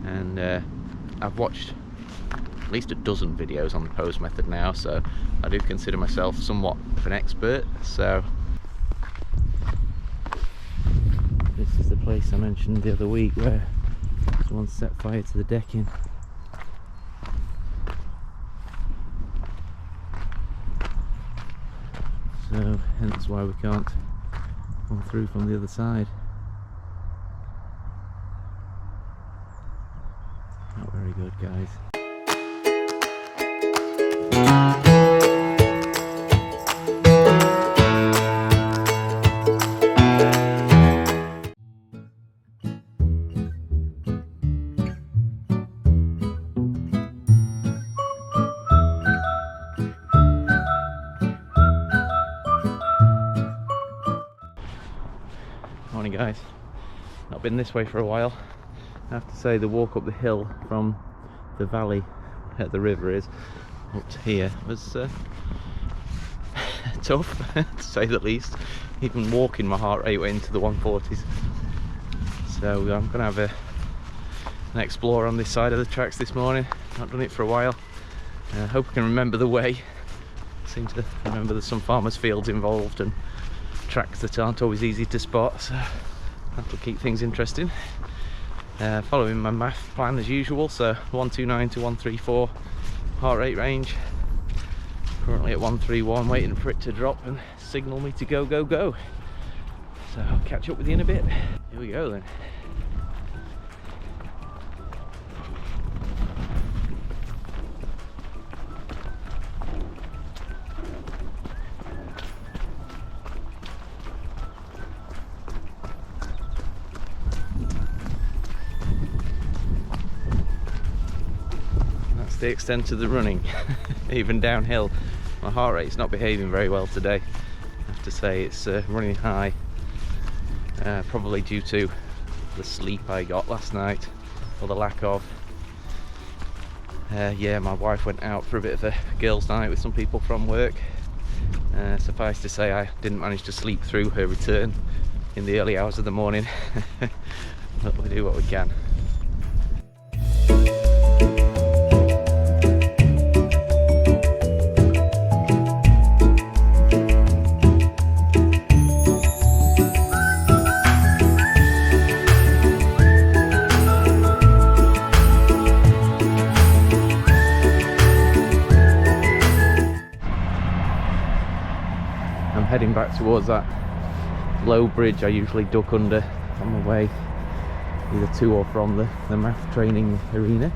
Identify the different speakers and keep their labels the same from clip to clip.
Speaker 1: and I've watched at least a dozen videos on the pose method now, so I do consider myself somewhat of an expert. So this is the place I mentioned the other week where someone set fire to the decking. So hence why we can't come through from the other side. Not very good, guys. Morning, guys. Not been this way for a while. I have to say the walk up the hill from the valley the river is up to here was tough to say the least. Even walking, my heart rate went into the 140s. So I'm gonna have an explore on this side of the tracks this morning. Not done it for a while. Hope I can remember the way. Seem to remember there's some farmers' fields involved and tracks that aren't always easy to spot, so that'll keep things interesting. Following my math plan as usual, so 129 to 134 heart rate range. Currently at 131, waiting for it to drop and signal me to go, go, go. So I'll catch up with you in a bit. Here we go then. The extent of the running. Even downhill my heart rate's not behaving very well today. I have to say it's running high, probably due to the sleep I got last night, or the lack of. Yeah, my wife went out for a bit of a girls' night with some people from work. Suffice to say I didn't manage to sleep through her return in the early hours of the morning. But we do what we can. Heading back towards that low bridge I usually duck under on my way either to or from the math training arena.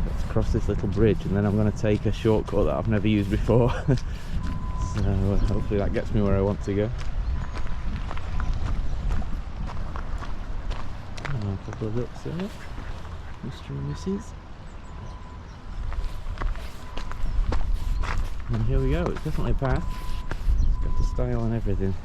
Speaker 1: Let's cross this little bridge and then I'm going to take a shortcut that I've never used before. So hopefully that gets me where I want to go. A couple of ducks there, Mr. and Mrs. And here we go, it's definitely a path. Got the style and everything.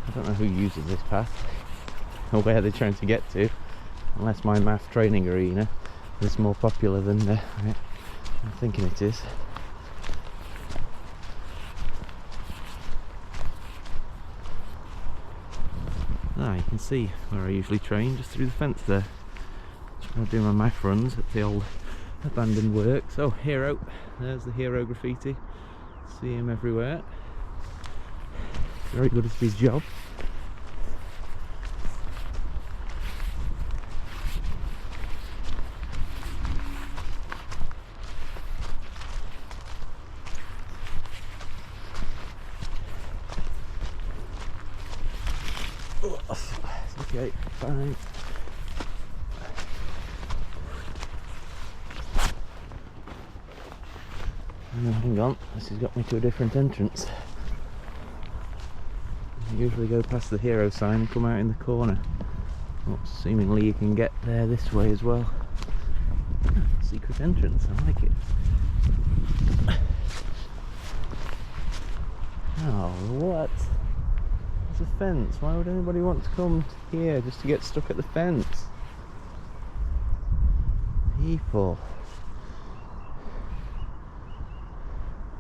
Speaker 1: I don't know who uses this path or where they're trying to get to, unless my math training arena is more popular than I'm thinking it is. Ah, you can see where I usually train, just through the fence there. When I do my math runs at the old abandoned works. Oh, Hero, there's the Hero graffiti. See him everywhere. Very good at his job. Okay, fine. Oh, hang on, this has got me to a different entrance. I usually go past the Hero sign and come out in the corner. Well, seemingly you can get there this way as well. Secret entrance, I like it. Oh, what? There's a fence. Why would anybody want to come here just to get stuck at the fence? People.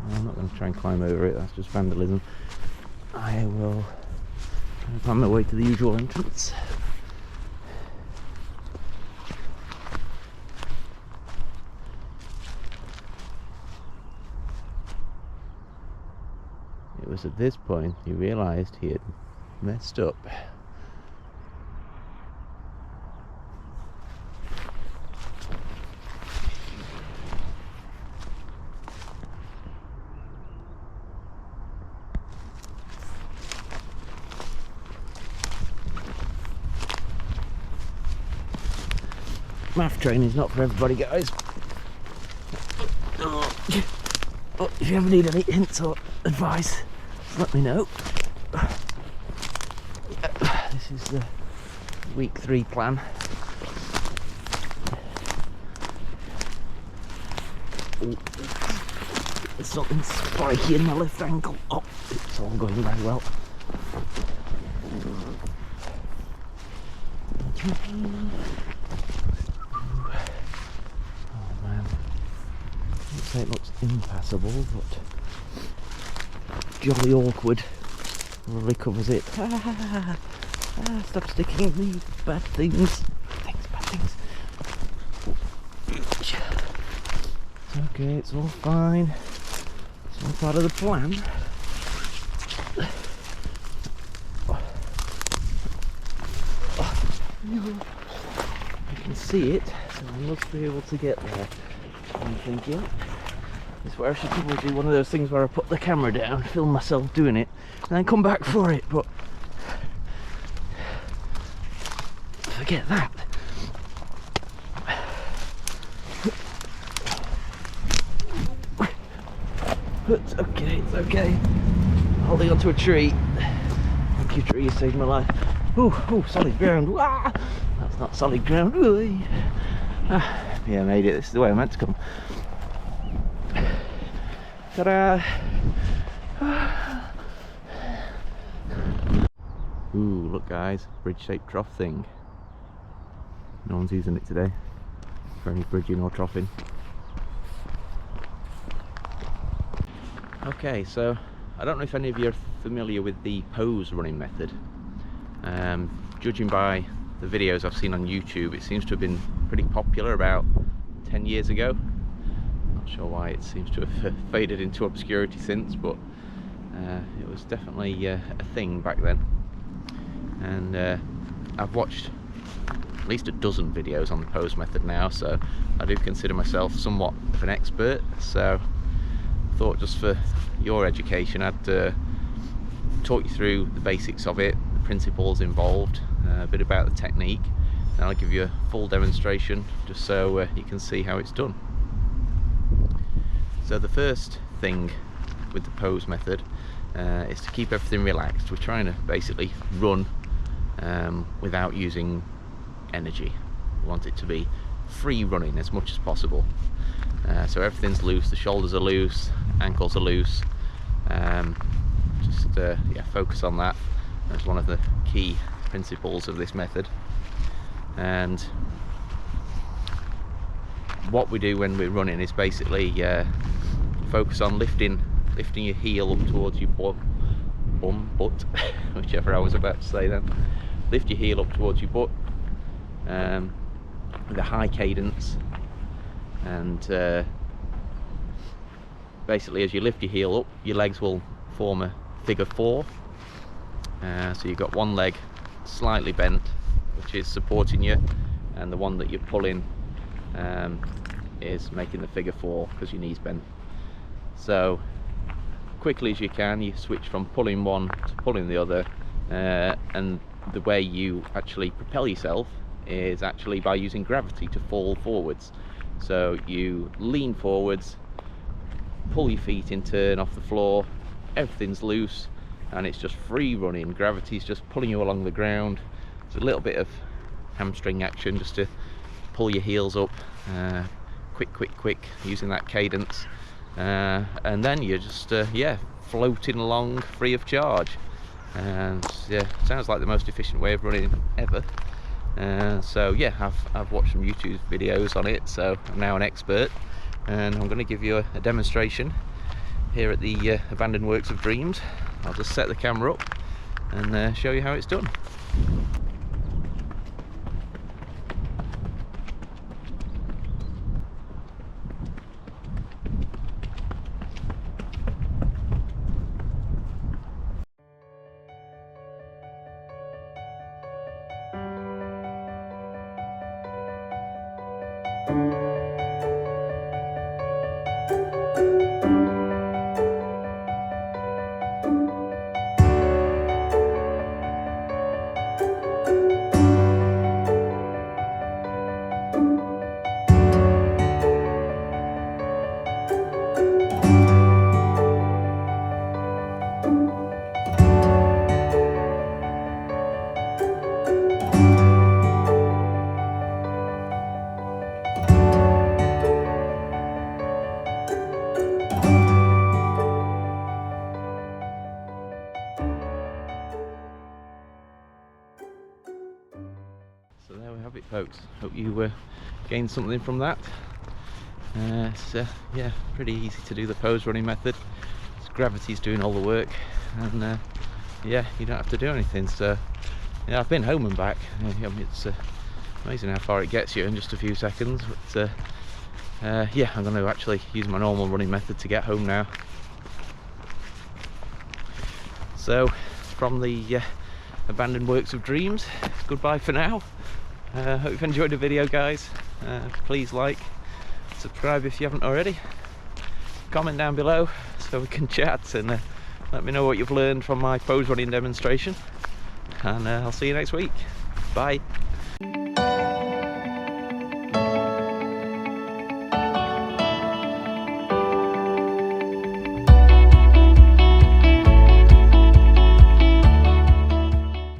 Speaker 1: I'm not going to try and climb over it, that's just vandalism. I will find my way to the usual entrance. It was at this point he realised he had messed up. Maffetone is not for everybody, guys. But if you ever need any hints or advice, let me know. This is the week 3 plan. Oh, there's something spiky in my left ankle. Oh, it's all going very well. It looks impassable, but jolly awkward. Really covers it. Stop sticking me, bad things. Bad things. It's okay, it's all fine. It's all part of the plan. I can see it, so I must be able to get there. I'm thinking. This is where I should probably do one of those things where I put the camera down, film myself doing it, and then come back for it, but forget that. It's okay. Holding onto a tree. Thank you, tree, you saved my life. Oh, solid ground. Ah, that's not solid ground. Yeah, made it. This is the way I meant to come. Ta-da! Ooh, look guys, bridge-shaped trough thing. No one's using it today for any bridging or troughing. Okay, so I don't know if any of you are familiar with the pose running method. Judging by the videos I've seen on YouTube, it seems to have been pretty popular about 10 years ago. Not sure why it seems to have faded into obscurity since, but it was definitely a thing back then. And I've watched at least a dozen videos on the pose method now, so I do consider myself somewhat of an expert. So I thought just for your education I'd talk you through the basics of it, the principles involved, a bit about the technique, and I'll give you a full demonstration just so you can see how it's done. So the first thing with the pose method is to keep everything relaxed. We're trying to basically run without using energy. We want it to be free running as much as possible. So everything's loose, the shoulders are loose, ankles are loose. Yeah, focus on that. That's one of the key principles of this method. And what we do when we're running is basically focus on lifting your heel up towards your butt, whichever I was about to say then. Lift your heel up towards your butt with a high cadence, and basically as you lift your heel up, your legs will form a figure 4. So you've got one leg slightly bent, which is supporting you, and the one that you're pulling is making the figure 4 because your knee's bent. So quickly as you can, you switch from pulling one to pulling the other, and the way you actually propel yourself is actually by using gravity to fall forwards. So you lean forwards, pull your feet in turn off the floor, everything's loose, and it's just free running. Gravity's just pulling you along the ground. There's a little bit of hamstring action just to pull your heels up, quick, using that cadence, and then you're just yeah, floating along free of charge. And yeah, sounds like the most efficient way of running ever. So yeah, I've watched some YouTube videos on it, so I'm now an expert, and I'm going to give you a demonstration here at the Abandoned Works of Dreams. I'll just set the camera up and show you how it's done. So there we have it, folks. Hope you gained something from that. It's yeah, pretty easy to do the pose running method. Gravity's doing all the work, and yeah, you don't have to do anything. So yeah, I've been home and back. I mean, it's amazing how far it gets you in just a few seconds. But yeah, I'm going to actually use my normal running method to get home now. So from the Abandoned Works of Dreams, goodbye for now. Hope you've enjoyed the video, guys. Please like, subscribe if you haven't already, comment down below so we can chat, and let me know what you've learned from my pose running demonstration, and I'll see you next week. Bye.